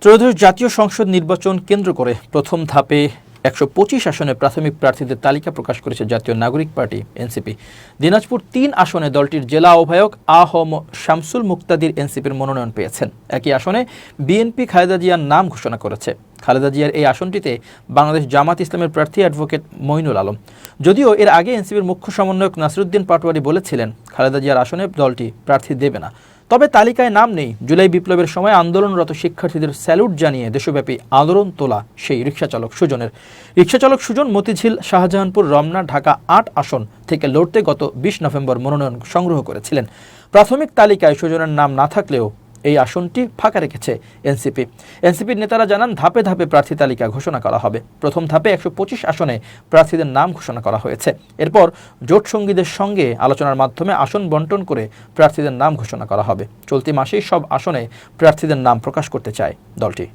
ত্রয়োদশ জাতীয় সংসদ নির্বাচন কেন্দ্র করে প্রথম ধাপে ১২৫ আসনে প্রাথমিক প্রার্থীদের তালিকা প্রকাশ করেছে জাতীয় নাগরিক পার্টি এনসিপি। দিনাজপুর ৩ আসনে দলটির জেলা আহ্বায়ক আ.হ.ম শামসুল মুক্তাদির এনসিপির মনোনয়ন পেয়েছেন। একই আসনে বিএনপি খালেদা জিয়ার নাম ঘোষণা করেছে। খালেদা জিয়ার এই আসনটিতে বাংলাদেশ জামাত ইসলামের প্রার্থী অ্যাডভোকেট মঈনুল আলম। যদিও এর আগে এনসিপির মুখ্য সমন্বয়ক নাসিরুদ্দিন পাটোয়ারি বলেছিলেন খালেদা জিয়ার আসনে দলটি প্রার্থী দেবে না। তবে তালিকায় নাম নেই জুলাই বিপ্লবের সময় আন্দোলনরত শিক্ষার্থীদের স্যালুট জানিয়ে দেশব্যাপী আলোড়ন তোলা সেই রিকশাচালক সুজনের। রিকশাচালক সুজন মতিঝিল, শাহজাহানপুর, রমনা, ঢাকা ৮ আসন থেকে লড়তে গত ২০ নভেম্বর মনোনয়ন সংগ্রহ করেছিলেন। প্রাথমিক তালিকায় সুজনের নাম না থাকলেও এই আসনটি ফাঁকা রেখেছে এনসিপি। এনসিপির নেতারা জানান ধাপে ধাপে প্রার্থী তালিকা ঘোষণা করা হবে। প্রথম ধাপে ১২৫ আসনে প্রার্থীদের নাম ঘোষণা করা হয়েছে। এরপর জোট সঙ্গীদের সঙ্গে আলোচনার মাধ্যমে আসন বন্টন করে প্রার্থীদের নাম ঘোষণা করা হবে। চলতি মাসেই সব আসনে প্রার্থীদের নাম প্রকাশ করতে চায় দলটি।